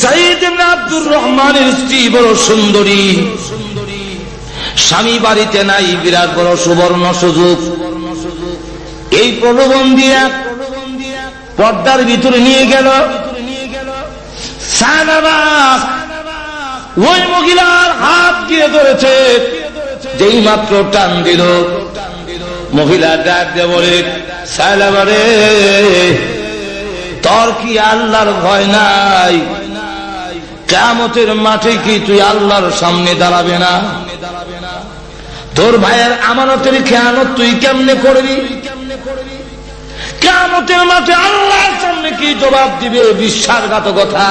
সাইদ ইবনে আব্দুর রহমানের স্ত্রী বড় সুন্দরী, স্বামী বাড়িতে নাই, বিরাট বড় সুবর্ণ সুযোগ। এই প্রলোভন দিয়া পর্দার ভিতরে নিয়ে গেল। সাহাবা ওই মহিলার হাত দিয়ে ধরেছে, যেই মাত্র টান দিল, মহিলা ডাক দিয়ে বলে, সাহাবা রে, তোর কি আল্লাহর ভয় নাই? কিয়ামতের মাঠে কি তুই আল্লাহর সামনে দাঁড়াবে না? তোর ভাইয়ের আমানতের খেয়ানত তুই কেমনে করবি? কিয়ামতের মাঠে আল্লাহর সামনে কি জবাব দিবে? বিশ্বাসঘাতকতা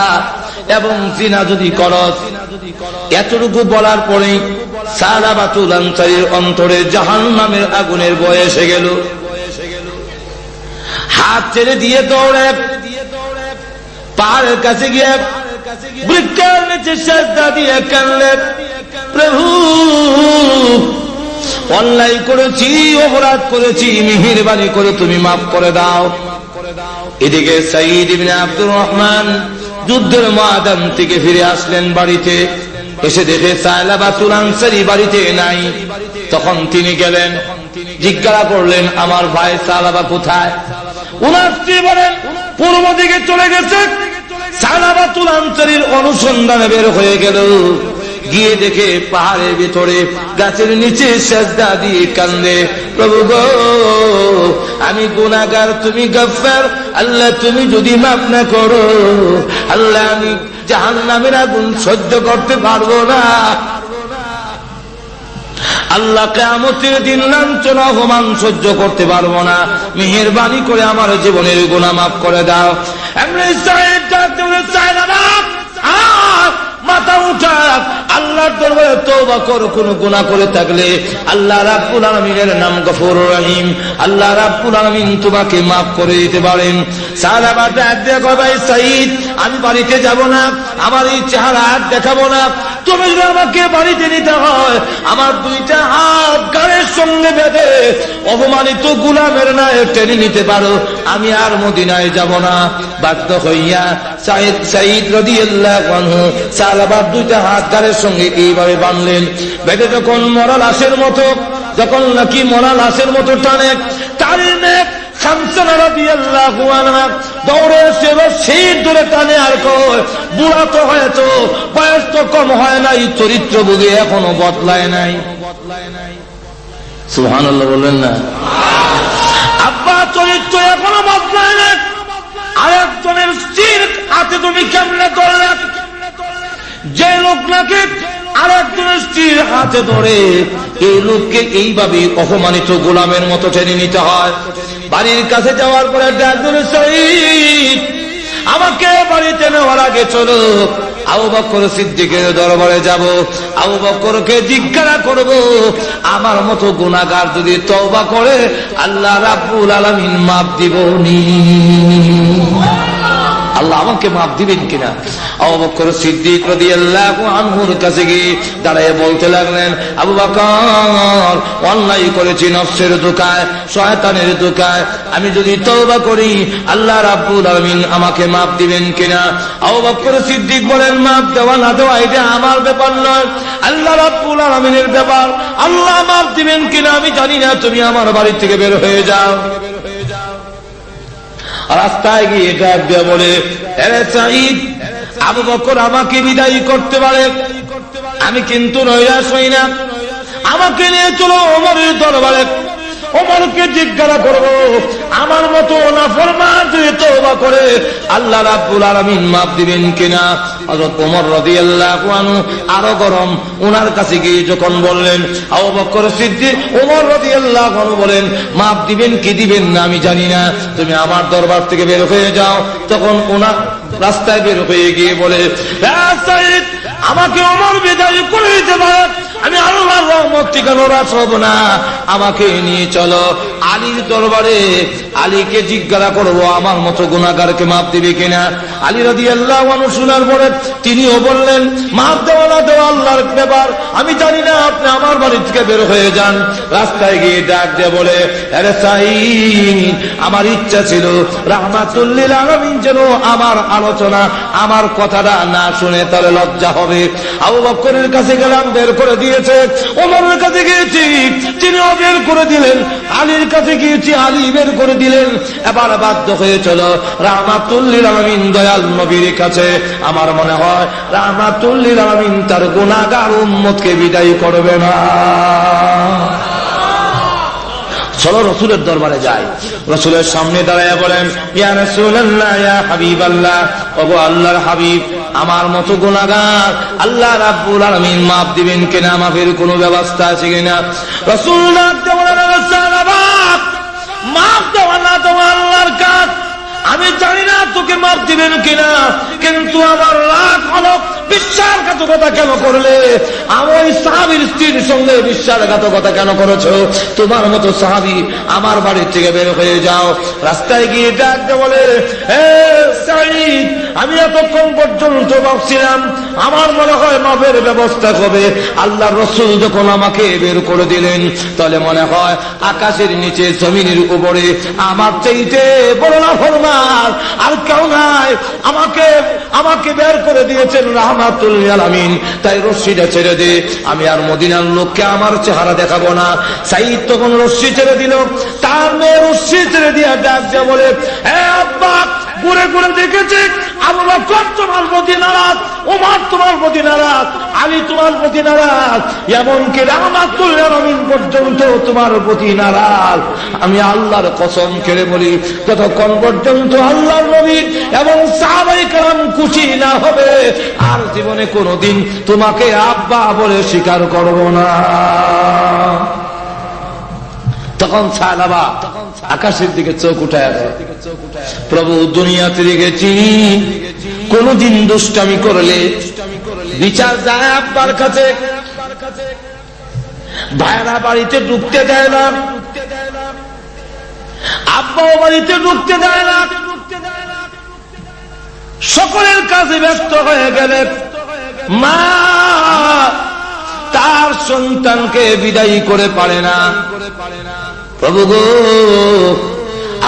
এবং জিনা যদি করস। এতটুকু বলার পরে সালাবাতুল আনসারীর অন্তরে জাহান্নামের আগুনের ভয় এসে গেল। হাত ছেড়ে দিয়ে দৌড়ে পাহাড়ের কাছে গিয়ে বৃক্ষের নিচে সেজদা দিয়ে কাঁদলেন, প্রভু অন্যায় করেছি, অপরাধ করেছি, মেহেরবানি করে তুমি মাফ করে দাও। এদিকে সাইদ ইবনে আব্দুর রহমান যুদ্ধের ময়দান থেকে ফিরে আসলেন বাড়িতে। এসে দেখে সালাবাতুল আনসারী বাড়িতে নাই। তখন তিনি গেলেন, জিজ্ঞাসা করলেন, আমার ভাই সালাবা কোথায়? উনার স্ত্রী বলেন, পূর্ব দিকে চলে গেছে। সালাবাতুল আনসারীর অনুসন্ধানে বের হয়ে গেল। গিয়ে দেখে পাহাড়ের ভিতরে গাছের নিচে সেজদা দিয়ে কান্দে, প্রভু গো, আমি গুনাহগার, তুমি গফফার, আল্লাহ তুমি যদি মাফ না করো, আল্লাহ আমি জাহান্নামের আগুন সহ্য করতে পারবো না। আল্লাহ কিয়ামতের দিন লাঞ্ছনা অপমান সহ্য করতে পারবো না, মেহেরবানি করে আমার জীবনের গুনাহ মাফ করে দাও। এমনি সাইদ ডাকতে বলে, মাথা উঠা, আল্লাহর দরবারে তওবা কর। কোন গুনাহ করে থাকলে আল্লাহ রাব্বুল আলামিনের নাম গফুরুর রহিম, আল্লাহ রাব্বুল আলামিন তোমাকে মাফ করে দিতে পারেন। সাহাবা ডাক দিয়ে কয়, ভাই সাইদ, আমি বাড়িতে যাব না, আমার এই চেহারা আর দেখাবো না। তুমি যদি আমাকে বাড়িতে নিতে হয়, আমার দুইটা হাত গাড়ির সঙ্গে বেঁধে অপমানিত গোলামের ন্যায় টেনে নিতে পারো, আমি আর মদিনায় যাব না। বাধ্য হইয়া সাইদ রাদিয়াল্লাহু আনহু সাহাবার দুইটা হাত গাড়ির সঙ্গে এইভাবে বাঁধলেন। বেঁধে যখন মরা লাশের মতো, যখন নাকি মরা লাশের মতো টানে, টানে খামসানা রাদিয়াল্লাহু আনহা দৌড়ে এসে শীত ধরে টানে আর কয়, বুড়া তো হয়তো, বয়স তো কম হয় নাই, চরিত্র বুঝে এখনো বদলায় নাই। সুবহানাল্লাহ বললেন না? আব্বা চরিত্র এখনো বদলায় নাই, আরেকজনের স্ত্রীর হাতে তুমি কেমনে ধরলে? যে লোক নাকি আরেকজনের স্ত্রীর হাতে ধরে, এই লোককে এইভাবে অপমানিত গোলামের মতো টেনে নিতে হয়। বাড়ির কাছে যাওয়ার পরে ডাক দিল, সাইদ, আমাকে বাড়িতে নেওয়ার আগে চলো, আবু বকর সিদ্দিকের দরবারে যাব, আবু বকরকে জিজ্ঞাসা করব, আমার মতো গুনাহগার যদি তওবা করে আল্লাহ রাব্বুল আলামিন মাফ দিবনি, আল্লাহ আমাকে মাফ দিবেন কিনা। আবু বকর সিদ্দিক রাদিয়াল্লাহু আনহুর কাছে গিয়ে দাঁড়িয়ে বলতে লাগলেন, আবু বকর, অন্যায় করেছি নফসের ধোঁকায়, শয়তানের ধোঁকায়, আমি যদি তওবা করি আল্লাহ রাব্বুল আলামিন আমাকে মাফ দিবেন কিনা। আবু বকর সিদ্দিক বলেন, মাফ দেওয়া না দেওয়া এটা আমার ব্যাপার নয়, আল্লাহ রাব্বুল আলামিনের ব্যাপার। আল্লাহ মাফ দিবেন কিনা আমি জানি না, তুমি আমার বাড়ি থেকে বের হয়ে যাও। রাস্তায় গিয়ে ডাক দিয়ে বলে, আরে সাইদ, আবু বকর আমাকে বিদায় করতে পারে, আমি কিন্তু নৈরাশ হই না, আমাকে নিয়ে চলো ওমরের দরবারে, ওমরকে জিজ্ঞাসা করবো আমার মতো নাফরমান যদি তওবা করে আল্লাহ রাব্বুল আলামিন মাফ দিবেন কিনা। হযরত ওমর রাদিয়াল্লাহু আনহু আরো গরম, ওনার কাছে গিয়ে যখন বললেন, আবু বকর সিদ্দিক, ওমর রাদিয়াল্লাহু আনহু বলেন, মাফ দিবেন কি দিবেন না আমি জানি না, তুমি আমার দরবার থেকে বের হয়ে যাও। তখন ওনার রাস্তায় বের হয়ে গিয়ে বলে, সাইদ, আমাকে ওমর বিদায় করে দিতে পারে, আমি আল্লাহর রহমত থেকে নারাজ হব না, আমাকে নিয়ে চলো, আলীর দরবারে আলীকে জিজ্ঞাসা করব আমার মতো গুনাহগারকে মাফ দিবে কিনা। আলী রাদিয়াল্লাহু আনহু শোনার পরে তিনিও বললেন, মাফ দেওয়া না দেওয়া আল্লাহর ব্যাপার, আমি জানি না, আপনি আমার বাড়ি থেকে বের হয়ে যান। রাস্তায় গিয়ে ডাক দিয়ে বলে, আরে সাঈদ, আমার ইচ্ছা ছিল রাহমাতুল লিল আলামিন যেন আমার আলোচনা, আমার কথাটা না শুনে তাহলে লজ্জা হবে। আবু বকরের কাছে গেলাম, বের করে দিয়েছে। ওমরের কাছে গিয়েছি, তিনিও বের করে দিলেন। আলীর কাছে গিয়েছি, আলী বের করে দিলেন। এবার বাধ্য হয়ে চলো রাহমাতুল লিল আলামিন দয়াল নবীর কাছে। আমার মনে হয় রাহমাতুল লিল আলামিন তার গুনাহগার উম্মতকে বিদায় করবে না। চলো রসুলের দরবারে যাই। রসুলের সামনে দাঁড়ায় বলেন, ইয়া রাসূলুল্লাহ, ইয়া হাবিবাল্লাহ, ওগো আল্লাহর হাবিব, আমার মতো গুনাহগার আল্লাহ রাব্বুল আলামিন মাফ দিবেন কিনা, মাফের কোনো ব্যবস্থা আছে কিনা? রাসূল বলেন, মাফ দেওয়া না দেওয়া আল্লাহর কাজ, আমি জানি না তোকে মাফ দিবেন কিনা, কিন্তু আমার রাগ হলো বিশ্বাসঘাতকতা কেন করলে? আমার সাহাবীর স্ত্রীর সঙ্গে বিশ্বাসঘাতকতা কেন করেছো? তোমার মতো সাহাবী আমার বাড়ি থেকে বের হয়ে যাও। রাস্তায় গিয়ে ডাকতে বলে, হে সাঈদ, আমি এতক্ষণ পর্যন্ত ভাবছিলাম আমার মনে হয় মাফের ব্যবস্থা হবে। আল্লাহর রাসূল যখন আমাকে বের করে দিলেন, তাহলে মনে হয় আকাশের নিচে জমিনের উপরে আমার চাইতে বড় নাফরমান আর কেউ নাই। আমাকে বের করে দিয়েছেন রাহমাতুল লিল আলামিন, তাই রশ্মিটা ছেড়ে দে, আমি আর মদিনার লোককে আমার চেহারা দেখাবো না। সাঈদ তখন রশ্মি ছেড়ে দিল, তার মেয়ে রশ্মি ছেড়ে দিয়ে ডাক দিয়ে বলে, হে আব্বা, ঘুরে ঘুরে দেখেছি আবু বকর তোমার প্রতি নারাজ, ওমর তোমার প্রতি নারাজ, আলী তোমার প্রতি নারাজ, এমনকি রাহমাতুল লিল আলামিন পর্যন্ত তোমার প্রতি নারাজ। আমি আল্লাহর কসম করে বলি, যতক্ষণ পর্যন্ত আল্লাহর নবী এবং সাহাবায়ে কেরাম খুশি না হবে, আর জীবনে কোনোদিন তোমাকে আব্বা বলে স্বীকার করব না। তখন সাহাবা আকাশের দিকে চোখ উঠায়, প্রভু, দুনিয়াতে দেখেছি কোনদিন দুষ্টামি করলে বিচার যায় আব্বার কাছে, ভাইরা বাড়িতে ঢুকতে দেয় না, আব্বাও বাড়িতে ঢুকতে দেয় না, সকলের কাছে ব্যস্ত হয়ে গেলে মা তার সন্তানকে বিদায়ী করে পারে না। প্রভু গো,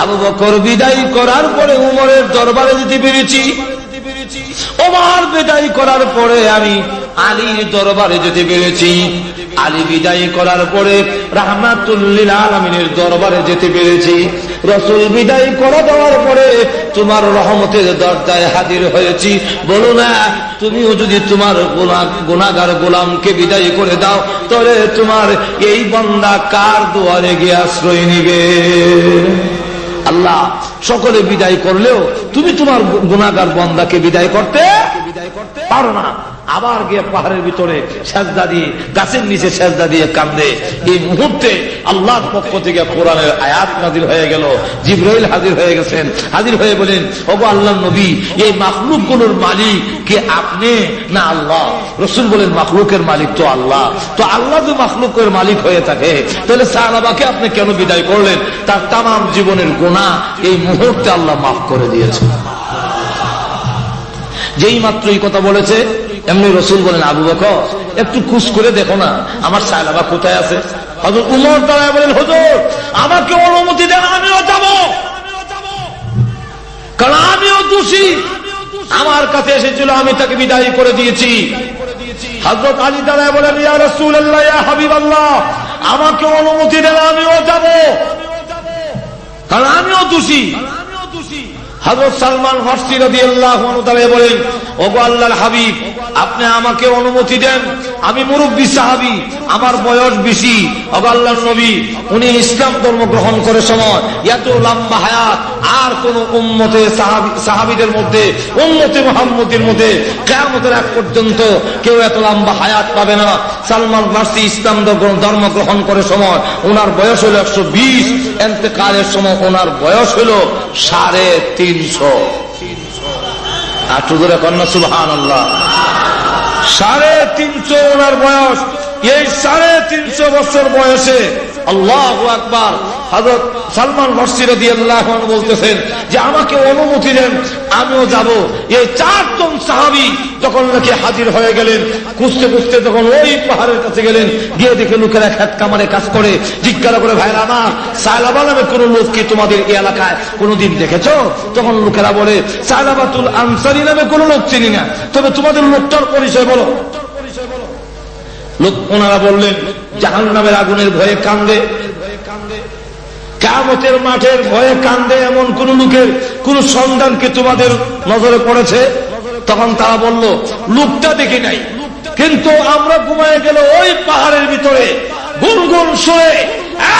আবু বকর বিদায় করার পরে উমরের দরবারে যেতে পেরেছি, ওমর বিদায় করার পরে আমি আলীর দরবারে যেতে পেরেছি, আলী বিদায় করার পরে রাহমাতুল লিল আলামিনের দরবারে যেতে পেরেছি, রাসূল বিদায় করে দেওয়ার পরে তোমার রহমতের দরজায় হাজির হয়েছি। বলো না, তুমিও যদি তোমার গুনাহগার গোলামকে বিদায় করে দাও, তাহলে তোমার এই বান্দা কার দুয়ারে গিয়ে আশ্রয় নিবে? আল্লাহ সকলে বিদায় করলেও তুমি তোমার গুনাহগার বান্দাকে বিদায় করতে পারো না। আবার গিয়ে পাহাড়ের ভিতরে সেজদা দিয়ে, গাছের নিচে সেজদা দিয়ে কান্দে। এই মুহূর্তে আল্লাহর পক্ষ থেকে কোরআনের আয়াত নাযিল হয়ে গেল। জিবরাইল হাজির হয়ে গেছেন, হাজির হয়ে বলেন, ওগো আল্লাহর নবী, এই মাখলুকগুলোর মালিক কে, আপনি না আল্লাহ? রাসূল বলেন, মাখলুকের মালিক তো আল্লাহ। তো আল্লাহ যদি মাখলুকের মালিক হয়ে থাকে, তাহলে সাহাবাকে আপনি কেন বিদায় করলেন? তার তামাম জীবনের গুনাহ এই মুহূর্তে আল্লাহ মাফ করে দিয়েছেন। যেই মাত্র এই কথা বলেছে, এমনি রাসূল বলেন, আবু বকর, একটু খুশ করে দেখো না আমার সাহাবা কোথায় আছে। হযরত উমর দাঁড়ায় বলেন, হুজুর, আমাকে অনুমতি দেন, আমিও যাব, কারণ আমিও দোষী। আমার কাছে এসেছিল, আমি তাকে বিদায় করে দিয়েছি। হযরত আলী দাঁড়ায় বলেন, ইয়া রাসূলুল্লাহ, ইয়া হাবিবাল্লাহ, আমাকে অনুমতি দেন, আমিও যাব, কারণ আমিও দোষী। হযরত সালমান ফারসি রাদিয়াল্লাহু আনহু দাঁড়িয়ে বলেন, ওগো আল্লাহর হাবিব, আপনি আমাকে অনুমতি দেন, আমি মুরব্বী সাহাবী, আমার বয়স বেশি। ওগো আল্লাহর নবী, উনি ইসলাম ধর্ম গ্রহণ করে সময় এত লম্বা হায়াত আর কোন উম্মতে সাহাবীদের মধ্যে, উম্মতে মুহাম্মদের মধ্যে কিয়ামতের আগ পর্যন্ত কেউ এত লম্বা হায়াত পাবে না। সালমান ফারসি ইসলাম ধর্ম গ্রহণ করে সময় ওনার বয়স হলো 120, ইন্তেকালের সময় ওনার বয়স হলো 350। আটুদুরে কন্যা সুবহানাল্লাহ, 350 ওনার বয়স। এই 350 বছর বয়সে আল্লাহু আকবার হযরত সালমান ফারসি রাদিয়াল্লাহু আনহু বলতেছেন যে আমাকে অনুমতি দেন, আমিও যাব। এই 4 জন সাহাবী যখন নাকি হাজির হয়ে গেলেন, খুঁজতে খুঁজতে যখন ওই পাহাড়ের কাছে গেলেন, গিয়ে দেখে লোকেরা খেত কামারে কাজ করে। জিজ্ঞাসা করে, ভাইরা আমার, সায়লাবা নামে কোন লোক কি তোমাদের এই এলাকায় কোনদিন দেখেছো? তখন লোকেরা বলে, সায়লাবাতুল আনসারী নামে কোন লোক চিনি না, তবে তোমাদের লোকটার পরিচয় বলো। লোক ওনারা বললেন, জাহান্নামের আগুনের ভয়ে কান্দে, কিয়ামতের মাঠের ভয়ে কান্দে, এমন কোন লোকের কোন সন্ধান কি তোমাদের নজরে পড়েছে? তখন তারা বলল, লোকটা দেখি নাই, কিন্তু আমরা ঘুমায় গেল ওই পাহাড়ের ভিতরে গুনগুন শুয়ে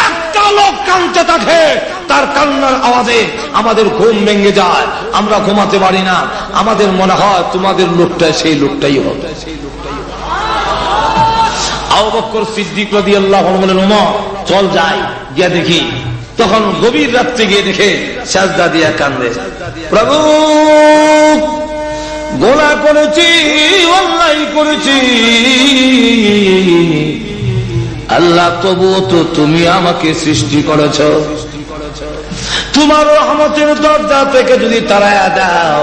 একটা লোক কাঁদতে থাকে, তার কান্নার আওয়াজে আমাদের ঘুম ভেঙে যায়, আমরা ঘুমাতে পারি না। আমাদের মনে হয় তোমাদের লোকটা সেই লোকটাই হবে। আবু বকর সিদ্দিক রাদিয়াল্লাহু আনহু বলেন, ওমর চল যাই, গিয়ে দেখি। তখন গভীর রাত্রে গিয়ে দেখে সাজদা দিয়া কান্দে, প্রভু গোনাহ করেছি, অন্যায় করেছি আল্লাহ, তবুও তো তুমি আমাকে সৃষ্টি করেছ, তোমার রহমতের দরজা থেকে যদি তাড়ায়া দাও,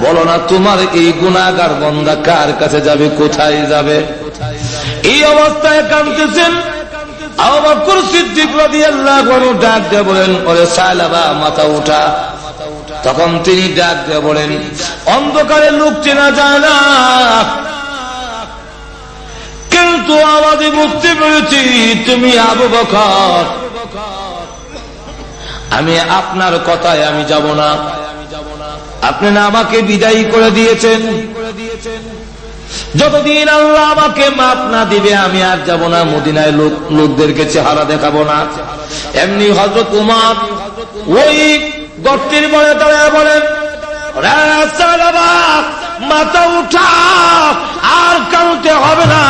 বলো না তোমার এই গুনাহগার বান্দা কার কাছে যাবে, কোথায় যাবে? এই অবস্থায় কাঁদতেছেন। আবু বকর সিদ্দিক রাদিয়াল্লাহু আনহু ডাক দিয়ে বলেন, ওরে সায়লাবা, মাথা উঠা। তখন তিনি ডাক দিয়ে বলেন, অন্ধকারে লোক চেনা যায় না, কিন্তু আওয়াজে বুঝতে পেরেছি তুমি আবু বকর। আমি আপনার কথায় আমি যাব না, আপনি না আমাকে বিদায়ী করে দিয়েছেন, যতদিন আল্লাহ আমাকে মাফ না দিবে আমি আর যাব না মদিনায়, লোকদেরকে চেহারা দেখাবো না। এমনি হযরত উমর ওই গর্তের মধ্যে দাঁড়িয়ে বলেন, মাথা উঠা, আর কাউকে হবে না,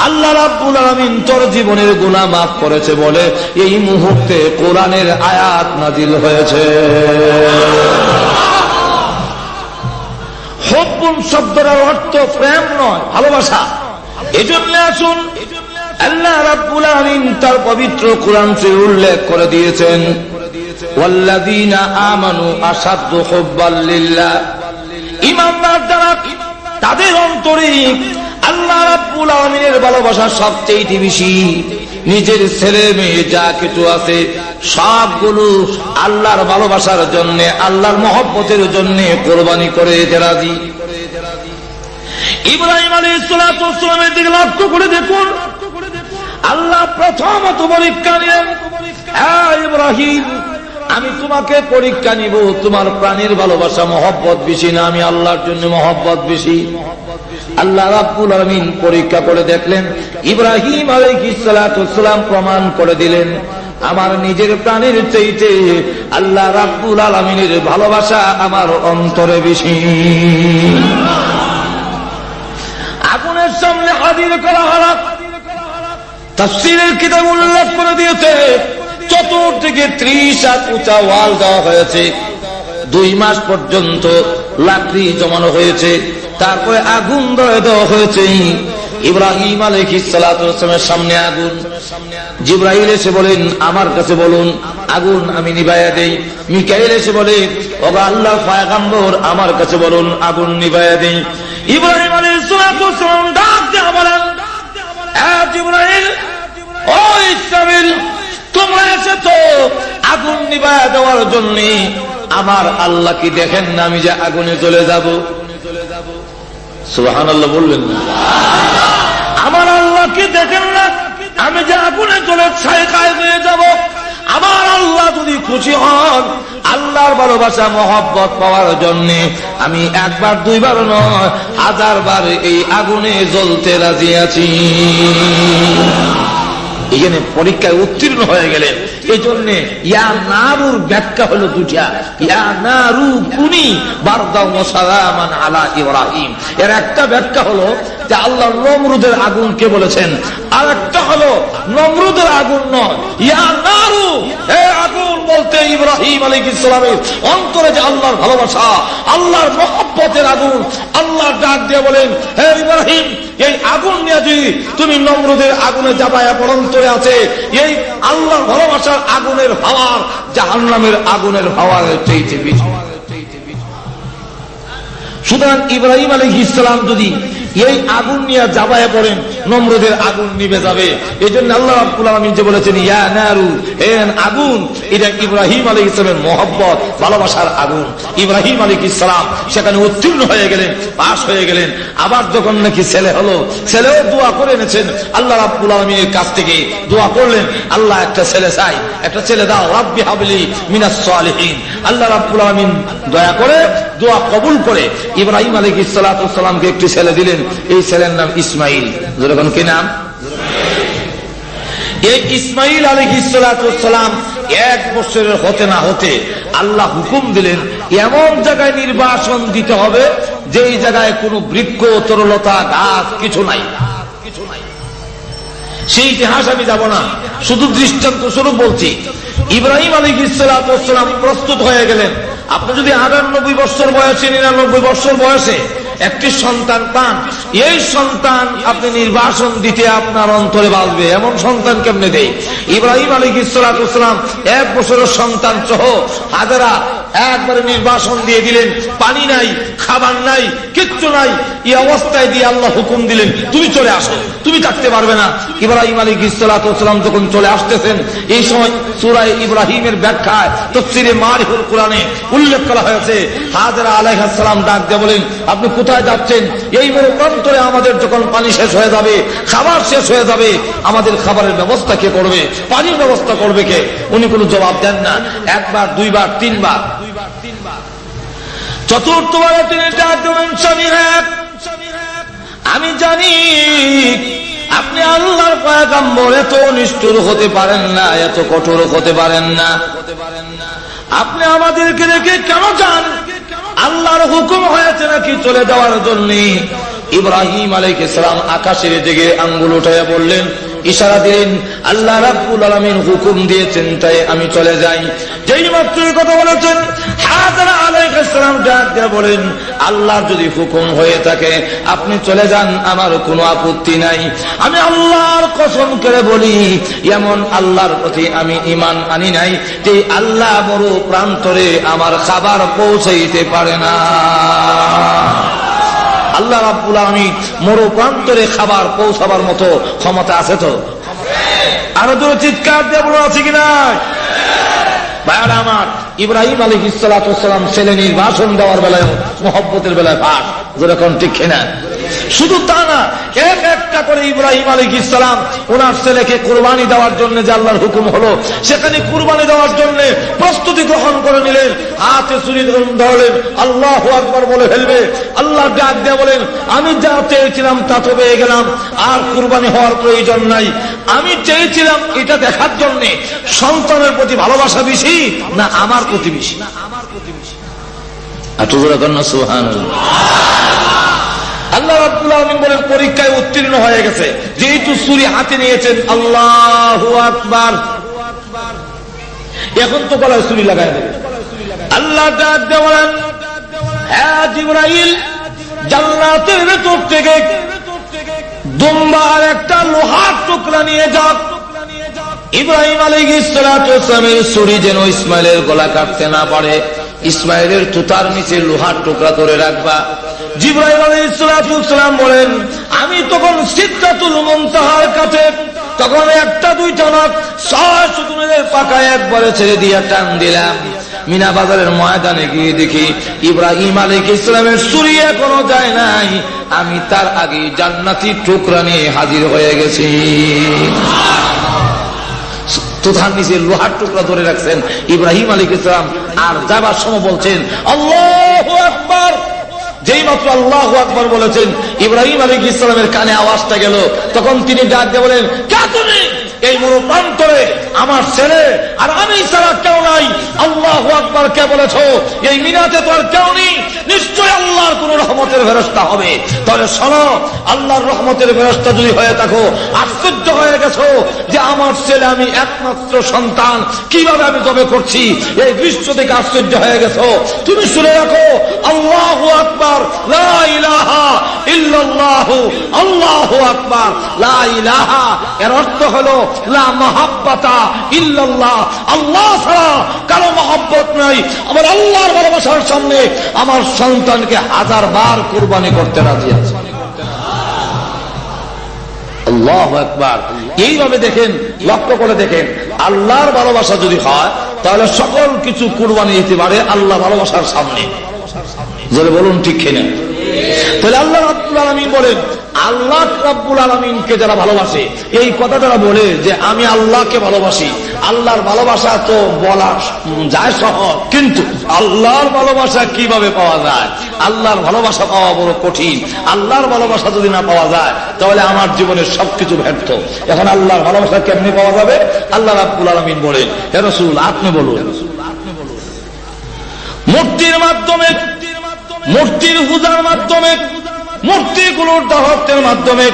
আল্লাহ রাব্বুল আলামিন তোর জীবনের গুনাহ মাফ করেছে বলে এই মুহূর্তে কোরআনের আয়াত নাজিল হয়েছে। হুব্বুন শব্দের অর্থ প্রেম নয়, ভালোবাসা। এজন্য আসুন, আল্লাহ রাব্বুল আলামিন তার পবিত্র কোরআন শরীফে উল্লেখ করে দিয়েছেন, ওয়াল্লাযীনা আমানু আশাদ্দু হুব্বাল লিল্লাহ, ঈমানদার যারা তাদের অন্তরে আল্লাহ রাব্বুল আলামিনের ভালোবাসা সবচেয়ে বেশি। নিজের ছেলে মেয়ে যা কিছু আছে সবগুলো আল্লাহর ভালোবাসার জন্য, আল্লাহর মহব্বতের জন্য কোরবানি করে যেতে রাজি। ইব্রাহিম আলাইহিস সালাতু ওয়াস সালামের দিকে লক্ষ্য করে দেখুন, আল্লাহ প্রথমত পরীক্ষা নিলেন, হ্যাঁ ইব্রাহিম, আমি তোমাকে পরীক্ষা নিব, তোমার প্রাণের ভালোবাসা মহব্বত বেশি না আমি আল্লাহর জন্য মহব্বত বেশি? আল্লাহ রাব্বুল আলামিন পরীক্ষা করে দেখলেন, ইব্রাহিম আলাইহিস সালাতু ওয়াস সালাম প্রমাণ করে দিলেন, আমার নিজের প্রাণের চাইতে আল্লাহ রাব্বুল আলামিনের ভালোবাসা আমার অন্তরে বেশি। আগুনের সামনে হাজির করা হলো, তাফসীরের কিতাব উল্লেখ করে দিয়েছে, চতুর্দিকে 30 হাত উঁচা ওয়াল দেওয়া হয়েছে, 2 মাস পর্যন্ত লাকড়ি জমানো হয়েছে, তারপরে আগুন ধরে দেওয়া হয়েছে। ইব্রাহিম আলাইহিস সালাতু ওয়াস সালামের সামনে আগুন, জিবরাইল এসে বলেন আমার কাছে বলুন, আগুন আমি নিভাইয়া দেই। মিকাইল এসে বলে, ওগো আল্লাহর পয়গম্বর আমার কাছে বলুন, আগুন নিভাইয়া দেই। ইব্রাহিম আলাইহিস সালাতু ওয়াস সালাম ডাক দিয়ে বলেন, এ জিবরাইল, ও ইসরাফিল, তোমরা এসেছো আগুন নিভাইয়া দেওয়ার জন্য, আমার আল্লাহ কি দেখেন না আমি যে আগুনে চলে যাব? সুবহানাল্লাহ বললেন না? আমার আল্লাহ কি দেখেন না আমি যে আগুনে চলে ছাই হয়ে যাব? আমার আল্লাহ যদি খুশি হন, আল্লাহর ভালোবাসা মহব্বত পাওয়ার জন্য আমি একবার দুইবার নয় 1000 বার এই আগুনে জ্বলতে রাজি আছি। এখানে পরীক্ষায় উত্তীর্ণ হয়ে গেলেন। এই জন্য ইয়া নারুর ব্যাখ্যা হলো দুটা, ইয়া নারু কুনি বারদাও ওয়া সালামান আলা ইব্রাহিম। এর একটা ব্যাখ্যা হলো যে আল্লাহ নমরুদের আগুন কে বলেছেন, আর একটা হলো নমরুদের আগুন নয়, ইয়া নারু, হে আগুন বলতে ইব্রাহিম আলাইহিস সালামের অন্তরে যে আল্লাহর ভালোবাসা, আল্লাহর মহব্বতের আগুন। আল্লাহ ডাক দিয়ে বলেন, হে ইব্রাহিম, এই আগুন নিয়ে যদি তুমি নমরুদের আগুনে জাবায়া পড়ন্তরে আছে, এই আল্লাহর ভালোবাসার আগুনের হাওয়ার জাহান্নামের আগুনের হাওয়ার চাইতে বেশি। সুতরাং ইব্রাহিম আলাইহিস সালাম যদি এই আগুন নিয়ে জাবায়া পড়েন, নমরুদের আগুন নিভে যাবে। এই জন্য আল্লাহ রাব্বুল আলামিন যে বলেছেন ইয়া নারু, হে আগুন, এটা ইব্রাহিম আলাইহিস সালামের মহব্বত ভালোবাসার আগুন। ইব্রাহিম আলাইহিস সালাম সেখানে উত্তীর্ণ হয়ে গেলেন, পাশ হয়ে গেলেন। আবার যখন নাকি ছেলে হলো, ছেলেও দোয়া করে এনেছেন আল্লাহ রাব্বুল আলামিনের কাছ থেকে, দোয়া করলেন, আল্লাহ একটা ছেলে চাই, একটা ছেলে দাও, রাব্বি হাবলি মিনাস সালিহিন। আল্লাহ রাব্বুল আলামিন দয়া করে দোয়া কবুল করে ইব্রাহিম আলাইহিস সালামকে একটি ছেলে দিলেন। এই ছেলের নাম ইসমাইল। যখন কি নাম? এই ইসমাইল আলাইহিস সালাম 1 বছরের হতে না হতে আল্লাহ হুকুম দিলেন এমন জায়গায় নির্বাসন দিতে হবে যেই জায়গায় কোনো বৃক্ষ, তরলতা, গাছ কিছু নাই। সেই ইতিহাস আমি যাব না, শুধু দৃষ্টান্ত স্বরূপ বলছি। ইব্রাহিম আলাইহিস সালাম প্রস্তুত হয়ে গেলেন। আপনি যদি 98 বছর বয়সে, 99 বছর বয়সে একটি সন্তান পান, এই সন্তান আপনি নির্বাসন দিতে আপনার অন্তরে বাঁচবে, এমন সন্তান কেমনে দেয়? ইব্রাহিম আলাইহিস সালাম 1 বছরের সন্তান সহ হাজারা একবারে নির্বাসন দিয়ে দিলেন। পানি নাই, খাবার নাই, কিচ্ছু নাই। এই অবস্থায় দিয়ে আল্লাহ হুকুম দিলেন, তুমি চলে আসো, তুমি থাকতে পারবে না। ইব্রাহিম আলাইহিস সালাম যখন চলে আসতেছেন, এই সময় সূরা ইব্রাহিমের ব্যাখ্যায় তাফসীরে মারিফুল কোরআনে উল্লেখ করা হয়েছে, হাজরা আলাইহিস সালাম ডাক দিয়ে বলেন, আপনি কোথায় যাচ্ছেন? এই মরুপ্রান্তরে আমাদের যখন পানি শেষ হয়ে যাবে, খাবার শেষ হয়ে যাবে, আমাদের খাবারের ব্যবস্থা কে করবে? পানির ব্যবস্থা করবে কে? উনি কোনো জবাব দেন না। 1 বার, 2 বার, 3 বার, চতুর্থবারে তিনি ডাক দেবেন, স্বামী হ্যাঁ, আমি জানি আপনি আল্লাহর পয়গম্বর, এত নিষ্ঠুর হতে পারেন না, এত কঠোর হতে পারেন না। আপনি আমাদেরকে রেখে কেন যান? আল্লাহর হুকুম হয়েছে নাকি চলে যাওয়ার জন্য? ইব্রাহিম আলাইহিস সালাম আকাশের দিকে আঙ্গুল উঠাইয়া বললেন, ইশারা দিলেন, আল্লাহ রাব্বুল আলামিন হুকুম দিয়েছেন তাই আমি চলে যাই। যেই মাত্র কথা বলেছেন, হাজরা আলাইহিস সালাম ডাক দিয়ে বলেন, আল্লাহর যদি হুকুম হয়ে থাকে আপনি চলে যান, আমার কোনো আপত্তি নাই। আমি আল্লাহর কসম করে বলি, এমন আল্লাহর প্রতি আমি ঈমান আনি নাই যে আল্লাহ বড় প্রান্তরে আমার খাবার পৌঁছাইতে পারে না। আল্লাহ রাব্বুল আলামিন মরু প্রান্তরে খাবার পৌঁছাবার মতো ক্ষমতা আছে তো? আরো দূরে চিৎকার দিয়ে বলা আছে কিনা? ভাইরা আমার, ইব্রাহিম আলাইহিস সালাম ছেলে নির্বাসন দেওয়ার বেলায়, মহব্বতের বেলায় পাস, যেরকম ঠিক কিনা? শুধু তা না, এক একটা করে ইব্রাহিম আলাইহিস সালাম ওনার ছেলেকে কুরবানি দেওয়ার জন্য যে আল্লাহর হুকুম হলো, সেখানে কুরবানি দেওয়ার জন্য প্রস্তুতি গ্রহণ করে নিলেন। হাতে ছুরি ধরলেন, আল্লাহু আকবার বলে ফেলবে। আল্লাহ ডাক দিয়ে বলেন, আমি যা চেয়েছিলাম তা তো পেয়ে গেলাম, আর কুরবানি হওয়ার প্রয়োজন নাই। আমি চেয়েছিলাম এটা দেখার জন্য সন্তানের প্রতি ভালোবাসা বেশি না আমার প্রতি বেশি? সুবহানাল্লাহ। আল্লাহ রাব্বুল আলামিন বলেন, পরীক্ষায় উত্তীর্ণ হয়ে গেছে, যেহেতু ছুরি হাতে নিয়েছেন, আল্লাহু আকবার, এখন তো গলায় ছুরি লাগায় দেবে। আল্লাহ ডাক দিয়ে বলেন, হ্যাঁ জিবরাইল, জান্নাতের ভেতর থেকে দুম্বার একটা লোহার টুকরা নিয়ে যাও। ইব্রাহিম আলাইহিস সালামের ছুরি যেন ইসমাইলের গলা কাটতে না পারে, ইসমাইলের তুতার নিচে লোহার টুকরা ধরে রাখবা। জিবরাইল আলাইহিস সালাম বলেন, আমি তখন সিদরাতুল মুনতাহার কাছে, তখন একটা দুইটা না 6 শকুনের পাকায় একবারে ছেড়ে দিয়ে টান দিলাম। মিনা বাজারের ময়দানে গিয়ে দেখি ইব্রাহিম আলাইহিস সালামের ছুরি এখনো যায় নাই, আমি তার আগে জান্নাতি টুকরা নিয়ে হাজির হয়ে গেছি। তুতার নিচে লোহার টুকরা ধরে রাখছেন ইব্রাহিম আলাইহিস সালাম, আর যাবার সময় বলছেন আল্লাহু আকবার। যেই মাত্র আল্লাহু আকবার বলেছেন, ইব্রাহিম আলাইহিস সালামের কানে আওয়াজটা গেল, তখন তিনি ডাক দিয়ে বলেন, কে তুমি? এই মরুপ্রান্তরে আমার ছেলে আর আমি ছাড়া কেউ নাই। আল্লাহু আকবার কে বলেছো? এই মিনাতে তো আর কেউ নেই, নিশ্চয় আল্লাহর কোন রহমতের ফেরেশতা হবে। তাহলে শোনো, আল্লাহর রহমতের ফেরেশতা যদি হয়ে থাকো, আশ্চর্য হয়ে গেছো যে আমার ছেলে আমি একমাত্র সন্তান, কিভাবে আমি জবে করছি, এই দৃশ্য থেকে আশ্চর্য হয়ে গেছো। তুমি শুনে রাখো, আল্লাহু আকবার, লা ইলাহা ইল্লাল্লাহ, আল্লাহু আকবার, লা ইলাহা, এর অর্থ হলো লা মাহাব্বাতা ইল্লাল্লাহ, আল্লাহ ছাড়া কারো মহব্বত নাই। আমার আল্লাহর ভালোবাসার সামনে আমার সন্তানকে 1000 বার কুরবানি করতে রাজি আছে। আল্লাহু আকবার। এইভাবে দেখেন, লক্ষ্য করে দেখেন, আল্লাহর ভালোবাসা যদি হয় তাহলে সকল কিছু কুরবানি দিতে পারে আল্লাহ ভালোবাসার সামনে। জোরে বলুন ঠিক কিনা? তাহলে আল্লাহ রাব্বুল আলামিন বলেন, আল্লাহ রাব্বুল আলামিনকে যারা ভালোবাসে, এই কথা যারা বলে যে আমি আল্লাহকে ভালোবাসি, আল্লাহর ভালোবাসা তো বলা যায় সহজ, কিন্তু আল্লাহর ভালোবাসা কিভাবে পাওয়া যায়? আল্লাহর ভালোবাসা পাওয়া বড় কঠিন। আল্লাহর ভালোবাসা যদি না পাওয়া যায় তাহলে আমার জীবনের সবকিছু ব্যর্থ। এখন আল্লাহর ভালোবাসা কেমনি পাওয়া যাবে? আল্লাহ রাব্বুল আলামিন বলেন, হে রাসূল আপনি বলুন। মূর্তির মাধ্যমে, মূর্তির পূজার মাধ্যমে, মূর্তিগুলোর দাওয়াতের মাধ্যমে,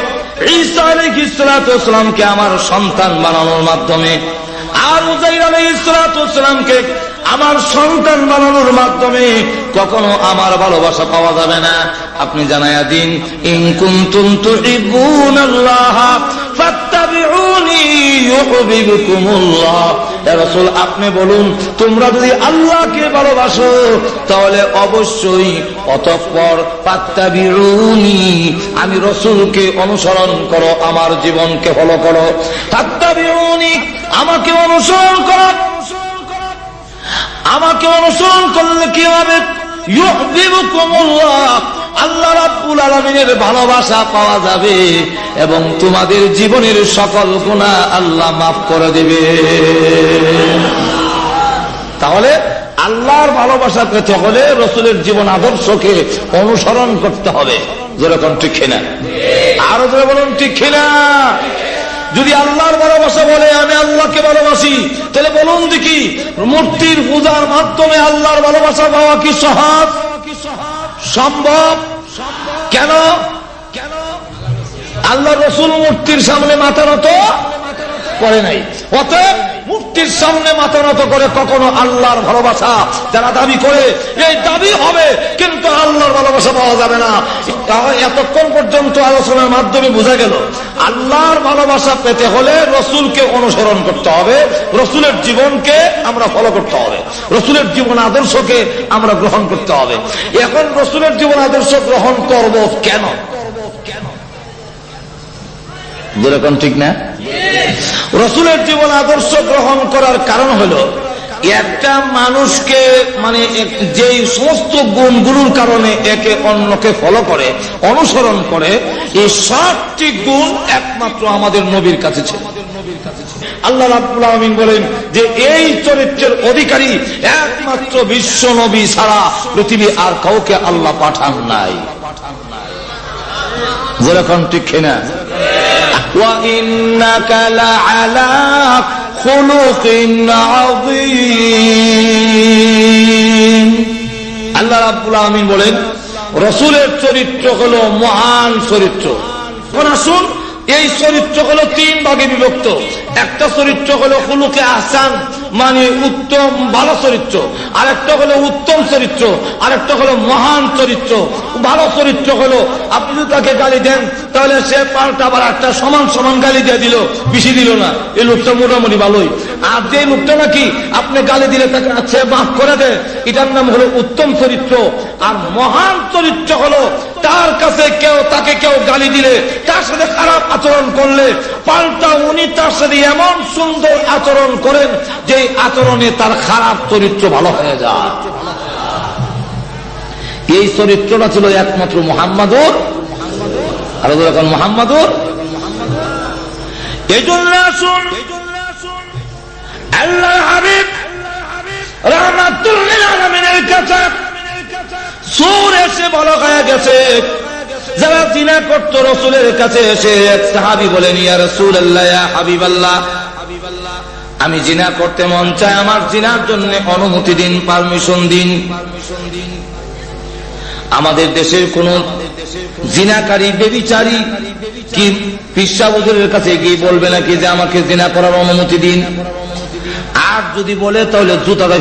ঈসা আলাইহিস সালাতু ওয়াস সালামকে আমার সন্তান বানানোর মাধ্যমে, আর উযাইর আলাইহিস সালাতু ওয়াস সালামকে আমার সন্তান বানানোর মাধ্যমে কখনো আমার ভালোবাসা পাওয়া যাবে না। আপনি জানায়া দিন, ইন কুনতুম তুহিব্বুনাল্লাহ ফাত্তাবিউনি ইউহিব্বুকুমুল্লাহ। হে রাসূল আপনি বলুন, তোমরা যদি আল্লাহকে ভালোবাসো তাহলে অবশ্যই অতঃপর ফাত্তাবিউনি, আমি রাসূলকে অনুসরণ করো, আমার জীবনকে ফলো করো। ফাত্তাবিউনি, আমাকে অনুসরণ করো। আমাকে অনুসরণ করলে কি হবে? ইউহিব্বুকুমুল্লাহ, আল্লাহ রাব্বুল আলামিনের ভালোবাসা পাওয়া যাবে এবং তোমাদের জীবনের সকল গুনাহ আল্লাহ মাফ করে দেবে। তাহলে আল্লাহর ভালোবাসা পেতে হলে রাসূলের জীবন আদর্শকে অনুসরণ করতে হবে। যেরকম ঠিক কিনা? আরো জোরে বলুন ঠিক কিনা? যদি আল্লাহর ভালোবাসা বলে আমি আল্লাহকে ভালোবাসি, তাহলে বলুন দেখি, মূর্তির পূজার মাধ্যমে আল্লাহর ভালোবাসা পাওয়া কি সহজ? সম্ভব? কেন? আল্লাহ রাসূল মূর্তির সামনে মাথা নত করে নাই। অতএব মূর্তির সামনে মাথা নত করে কখনো আল্লাহর ভালোবাসা যারা দাবি করে, এই দাবি হবে কিন্তু আল্লাহর ভালোবাসা পাওয়া যাবে না। এতক্ষণ পর্যন্ত আলোচনার মাধ্যমে বোঝা গেল, আল্লাহর ভালোবাসা পেতে হলে রাসূলকে অনুসরণ করতে হবে, রাসূলের জীবনকে আমরা ফলো করতে হবে, রাসূলের জীবন আদর্শকে আমরা গ্রহণ করতে হবে। এখন রাসূলের জীবন আদর্শ গ্রহণ করব কেন? যেরকম ঠিক না? রাসূলের জীবন আদর্শ গ্রহণ করার কারণ হলো, একটা মানুষকে মানে যেই সমস্ত গুণগুলোর কারণে একে অন্যকে ফলো করে, অনুসরণ করে, এই 7টি গুণ একমাত্র আমাদের নবীর কাছে ছিল। আল্লাহ রাব্বুল আলামিন বলেন যে এই চরিত্রের অধিকারী একমাত্র বিশ্ব নবী ছাড়া পৃথিবী আর কাউকে আল্লাহ পাঠান নাই। যেরকম ঠিক কিনা? وَإِنَّكَ لَعَلَى خُلُقٍ عَظِيمٍ। আল্লাহ রাব্বুল আলামিন বলেন রাসূলের চরিত্র হলো মহান চরিত্র। কোন আসুন, এই চরিত্র হলো 3 ভাগে বিভক্ত। একটা চরিত্র হলো খুলুকে আহসান, মানে উত্তম ভালো চরিত্র, আরেকটা হলো উত্তম চরিত্র, আরেকটা হলো মহান চরিত্র। ভালো চরিত্র হলো আপনি যদি তাকে গালি দেন তাহলে সে পাল্টা আবার একটা সমান সমান গালি দিয়ে দিল, বেশি দিল না, এই লোকটা মোটামুটি ভালোই। আর যে লোকটা নাকি আপনি গালি দিলে তাকে সে মাফ করে দেয়, এটার নাম হলো উত্তম চরিত্র। আর মহান চরিত্র হলো তার কাছে তাকে কেউ গালি দিলে, তার সাথে খারাপ আচরণ করলে পাল্টা উনি তার সাথে এমন সুন্দর আচরণ করেন যে আচরণে তার খারাপ চরিত্র ভালো হয়ে যায়। এই চরিত্রটা ছিল একমাত্র মুহাম্মাদুর, আর যখন মুহাম্মাদুর। এই জন্য আসুন আল্লাহর হাবিব রাহমাতুল লিল আলামিনের কাছে সূর এসে বলা হয়ে গেছে, যারা জিনা করত রাসূলের কাছে এসে এক সাহাবী বলেন, ইয়া রাসূলুল্লাহ, ইয়া হাবিবাল্লাহ, আমি জিনা করতে মন চায়, আমার জিনার জন্য অনুমতি দিন, পারমিশন দিন। আমাদের দেশের কোন জিনাকারী বেবিচারী কি পিসা হুজুরের কাছে গিয়ে বলবে নাকি যে আমাকে জিনা করার অনুমতি দিন? আর যদি বলে তাহলে জুতাটা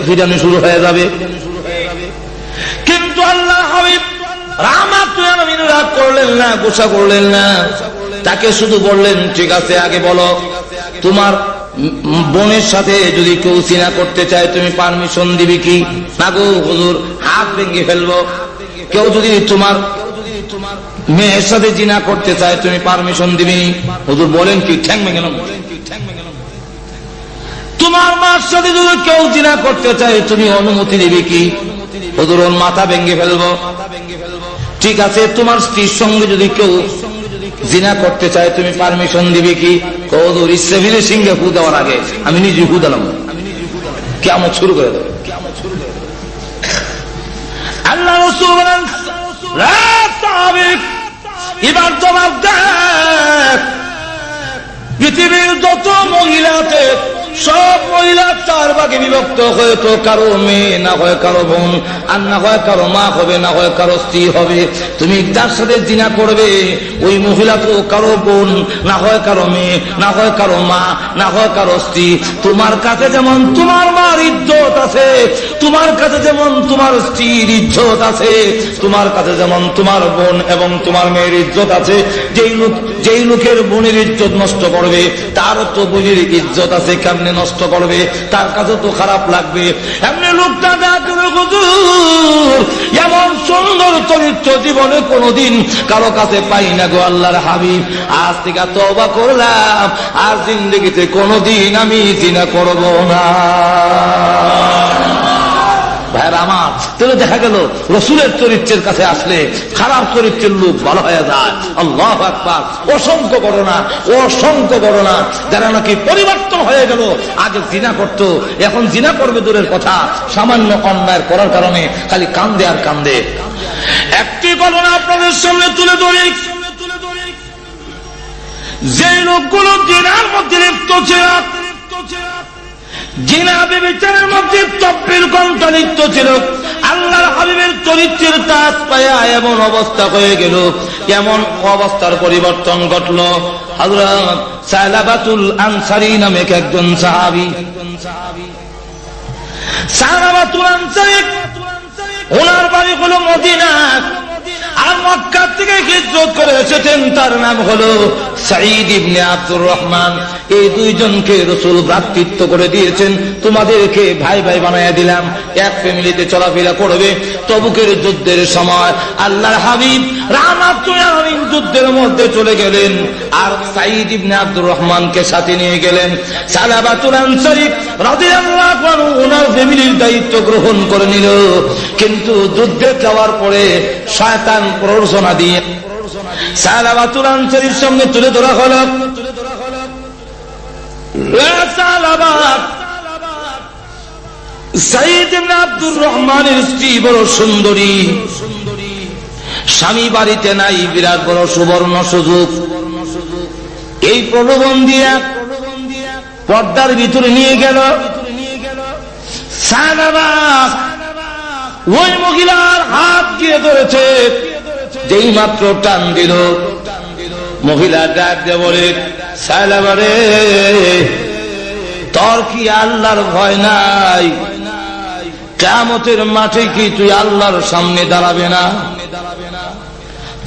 ফিরানো শুরু হয়ে যাবে। কিন্তু আল্লাহ হাবিব রাহমাতুল আলামিন রাগ করলেন না, গোসা করলেন না, তাকে শুধু বললেন ঠিক আছে আগে বলো তোমার বোনের সাথে যদি কেউ জিনা করতে চায় তুমি পারমিশন দিবি কি? না গো হুজুর, হাত ভেঙে ফেলবো। কেউ যদি তোমার মেয়ের সাথে জিনা করতে চায় তুমি পারমিশন দিবি? হুজুর বলেন কি? ঠ্যাং ভেঙে গেলাম। তোমার মার সাথে যদি কেউ জিনা করতে চায় তুমি অনুমতি দিবি কি? হুজুর ওর মাথা ভেঙে ফেলবো। ঠিক আছে, তোমার স্ত্রীর সঙ্গে যদি কেউ জিনা করতে চায় তুমি পারমিশন দিবি কি? হুজুর ইচ্ছে ফিরে সিংহে ফু দেওয়ার আগে আমি নিজে ফু দিলাম, কিয়ামত শুরু করে দেব। আল্লাহ রাসূল বলেন এবার জবাব দেখ, পৃথিবীর যত মহিলা আছে সব মহিলা 4 ভাগে বিভক্ত, হয়তো কারো মেয়ে, না হয় কারো বোন, আর না হয় কারো মা হবে, না হয় কারো স্ত্রী হবে। তুমি যার সাথে জিনা করবে ওই মহিলা তো কারো বোন, না হয় কারো মেয়ে, না হয় কারো মা, না হয় কারো স্ত্রী। তোমার কাছে যেমন তোমার মার ইজ্জত আছে, তোমার কাছে যেমন তোমার স্ত্রীর ইজ্জত আছে, তোমার কাছে যেমন তোমার বোন এবং তোমার মেয়ের ইজ্জত আছে। যেই লোকের বোনের ইজ্জত নষ্ট করবে তারও তো বোনের ইজ্জত আছে, কেমনে নষ্ট করবে? তার কাছে তো খারাপ লাগবে। এমনি লোকটা হুজুর এমন সুন্দর চরিত্র জীবনে কোনোদিন কারো কাছে পাই না গো আল্লাহর হাবিব, আজ থেকে তওবা করলাম, আর জিন্দেগিতে কোনোদিন আমি জিনা করব না। ভাইরা আমার, তাহলে দেখা গেল রসুলের চরিত্রের কাছে আসলে খারাপ চরিত্রের লোক ভালো হয়ে যায়। আল্লাহু আকবার। অসংখ্য ঘটনা যারা নাকি পরিবর্তন হয়ে গেল, আগে জিনা করত এখন জিনা করবে দূরের কথা, সামান্য অন্যায় করার কারণে খালি কান্দে আর কান্দে। একটি ঘটনা আপনাদের সামনে তুলে ধরি। যে লোকগুলো জিনার মধ্যে লিপ্ত ছিল, জিনা ব্যভিচারের মধ্যে তব্বির কণ্ঠা লিপ্ত ছিল, আল্লাহর হাবিবের চরিত্রের কাজ পায়া এমন অবস্থা হয়ে গেল, এমন অবস্থার পরিবর্তন ঘটল। হযরত সালাবাতুল আনসারী নামে একজন সাহাবী, সালাবাতুল আনসারী ওনার বাড়ি হলো মদিনা, আর মক্কা থেকে হিজরত করে এসেছেন, তার নাম হলো সাঈদ ইবনে আব্দুর রহমান। এই দুইজনকে রাসূল ভ্রাতৃত্ব করে দিয়েছেন, তোমাদেরকে ভাই ভাই বানায়া দিলাম, এক ফ্যামিলিতে চলাফেরা করবে। তবুকের যুদ্ধের সময় আল্লাহর হাবিব রাহমাতুল আলামিন যুদ্ধের মধ্যে চলে গেলেন, আর সাঈদ ইবনে আব্দুর রহমানকে সাথে নিয়ে গেলেন। সালাবাতুল আনসারী রাদিয়াল্লাহু আনহু ওনার ফ্যামিলির দায়িত্ব গ্রহণ করে নিল, কিন্তু যুদ্ধে যাওয়ার পরে শয়তান প্ররোচনা দিয়ে সালাবাতুল আনসারীর সঙ্গে তুলে ধরা হলো, সাঈদ ইবনে আব্দুর রহমানের স্ত্রী বড় সুন্দরী, স্বামী বাড়িতে নাই, বিরাট বড় সুবর্ণ সুযোগ। এই প্রলোভন দিয়া পর্দার ভিতরে নিয়ে গেল। সালাবা ওই মহিলার হাত দিয়ে ধরেছে, যেই মাত্র টান দিল, মহিলা ডাক দিয়ে বলে, সালাবা রে, তোর কি আল্লাহর ভয় নাই? কিয়ামতের মাঠে কি তুই আল্লাহর সামনে দাঁড়াবে না?